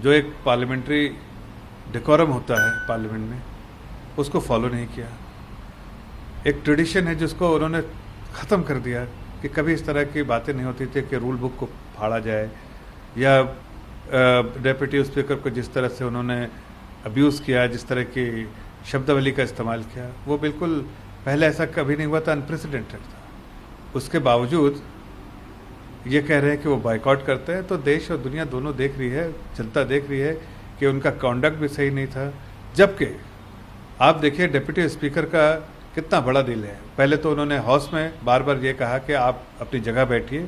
जो एक parliamentary decorum होता है पार्लियामेंट में, उसको फॉलो नहीं किया। एक ट्रेडिशन है जिसको उन्होंने ख़त्म कर दिया कि कभी इस तरह की बातें नहीं होती थी कि रूल बुक को फाड़ा जाए या डेप्यूटी स्पीकर को जिस तरह से उन्होंने अब्यूज़ किया, जिस तरह की शब्दावली का इस्तेमाल किया, वो बिल्कुल पहले ऐसा कभी नहीं हुआ था, अनप्रेसिडेंटेड था। उसके बावजूद ये कह रहे हैं कि वो बाइकआउट करते हैं, तो देश और दुनिया दोनों देख रही है, जनता देख रही है कि उनका कॉन्डक्ट भी सही नहीं था। जबकि आप देखिए डिप्टी स्पीकर का कितना बड़ा दिल है। पहले तो उन्होंने हाउस में बार बार ये कहा कि आप अपनी जगह बैठिए,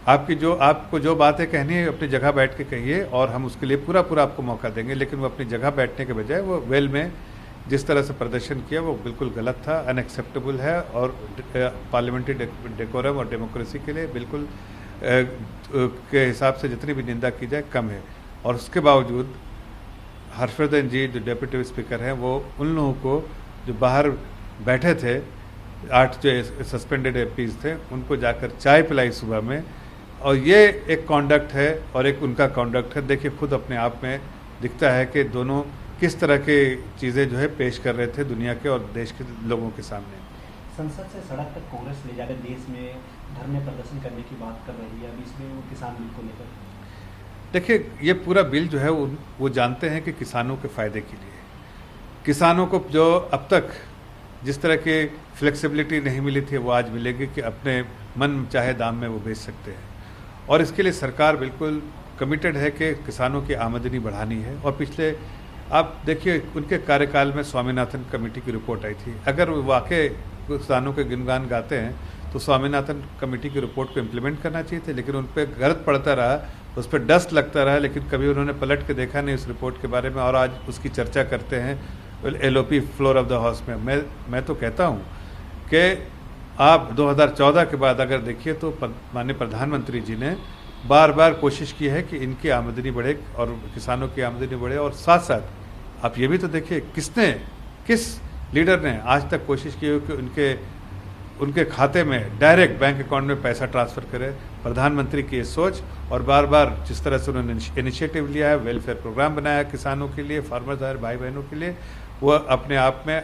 आपको जो बातें कहनी है अपनी जगह बैठ के कहिए और हम उसके लिए पूरा आपको मौका देंगे। लेकिन वो अपनी जगह बैठने के बजाय वो वेल में जिस तरह से प्रदर्शन किया वो बिल्कुल गलत था, अनएक्सेप्टेबल है और पार्लियामेंट्री डेकोरम और डेमोक्रेसी के लिए बिल्कुल के हिसाब से जितनी भी निंदा की जाए कम है। और उसके बावजूद हर्षवर्धन जी जो डेप्यूटी स्पीकर हैं, वो उन लोगों को जो बाहर बैठे थे, 8 जो सस्पेंडेड एमपीज़ थे, उनको जाकर चाय पिलाई सुबह में। और ये एक कॉन्डक्ट है और एक उनका कॉन्डक्ट है। देखिए खुद अपने आप में दिखता है कि दोनों किस तरह की चीज़ें जो है पेश कर रहे थे दुनिया के और देश के लोगों के सामने। संसद से सड़क तक कांग्रेस ले जाकर देश में धरने प्रदर्शन करने की बात कर रही है, अभी इसमें वो किसान बिल को लेकर। देखिए ये पूरा बिल जो है वो जानते हैं कि किसानों के फ़ायदे के लिए, किसानों को जो अब तक जिस तरह की फ्लेक्सिबिलिटी नहीं मिली थी वो आज मिलेगी कि अपने मन चाहे दाम में वो बेच सकते हैं। और इसके लिए सरकार बिल्कुल कमिटेड है कि किसानों की आमदनी बढ़ानी है। और पिछले आप देखिए उनके कार्यकाल में स्वामीनाथन कमेटी की रिपोर्ट आई थी। अगर वो वाकई किसानों के गुणगान गाते हैं तो स्वामीनाथन कमेटी की रिपोर्ट को इम्प्लीमेंट करना चाहिए थे, लेकिन उन पर गलत पड़ता रहा, उस पर डस्ट लगता रहा, लेकिन कभी उन्होंने पलट के देखा नहीं उस रिपोर्ट के बारे में। और आज उसकी चर्चा करते हैं LOP floor of the house में। मैं तो कहता हूँ कि आप 2014 के बाद अगर देखिए तो माननीय प्रधानमंत्री जी ने बार बार कोशिश की है कि इनकी आमदनी बढ़े और किसानों की आमदनी बढ़े। और साथ साथ आप ये भी तो देखिए किस लीडर ने आज तक कोशिश की हो कि उनके खाते में डायरेक्ट बैंक अकाउंट में पैसा ट्रांसफ़र करे। प्रधानमंत्री की ये सोच और बार बार जिस तरह से उन्होंने इनिशिएटिव लिया है, वेलफेयर प्रोग्राम बनाया किसानों के लिए, फार्मर्स भाई बहनों के लिए, वो अपने आप में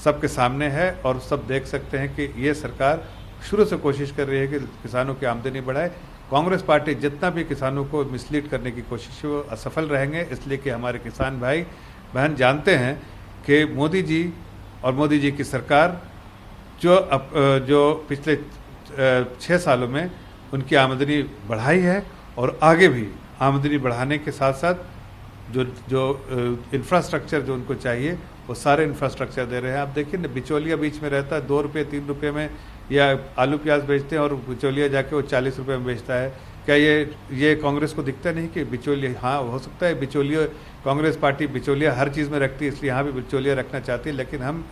सबके सामने है। और सब देख सकते हैं कि ये सरकार शुरू से कोशिश कर रही है कि किसानों की आमदनी बढ़ाए। कांग्रेस पार्टी जितना भी किसानों को मिसलीड करने की कोशिश है वो असफल रहेंगे, इसलिए कि हमारे किसान भाई बहन जानते हैं कि मोदी जी और मोदी जी की सरकार जो पिछले 6 सालों में उनकी आमदनी बढ़ाई है और आगे भी आमदनी बढ़ाने के साथ साथ जो इंफ्रास्ट्रक्चर जो उनको चाहिए वो सारे इंफ्रास्ट्रक्चर दे रहे हैं। आप देखिए ना, बिचौलिया बीच में रहता है, 2 रुपये 3 रुपये में या आलू प्याज बेचते हैं और बिचौलिया जाके वो 40 रुपये में बेचता है। क्या ये कांग्रेस को दिखता नहीं कि बिचौलिया, हाँ हो सकता है बिचौलिया, कांग्रेस पार्टी बिचौलिया हर चीज़ में रखती है, इसलिए यहाँ भी बिचौलिया रखना चाहती है। लेकिन हम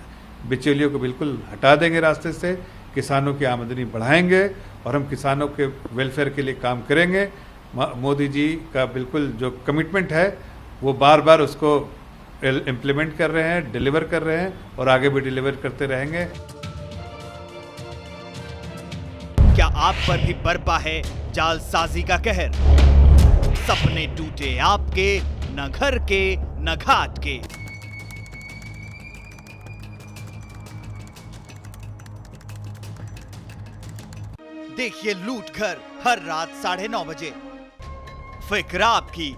बिचौलियों को बिल्कुल हटा देंगे रास्ते से, किसानों की आमदनी बढ़ाएंगे और हम किसानों के वेलफेयर के लिए काम करेंगे। मोदी जी का बिल्कुल जो कमिटमेंट है वो बार बार उसको इम्प्लीमेंट कर रहे हैं, डिलीवर कर रहे हैं और आगे भी डिलीवर करते रहेंगे। क्या आप पर भी बरपा है जालसाजी का कहर? सपने टूटे आपके, न घर के न घाट के। देखिए लूट घर हर रात 9:30 बजे। फिक्र आपकी,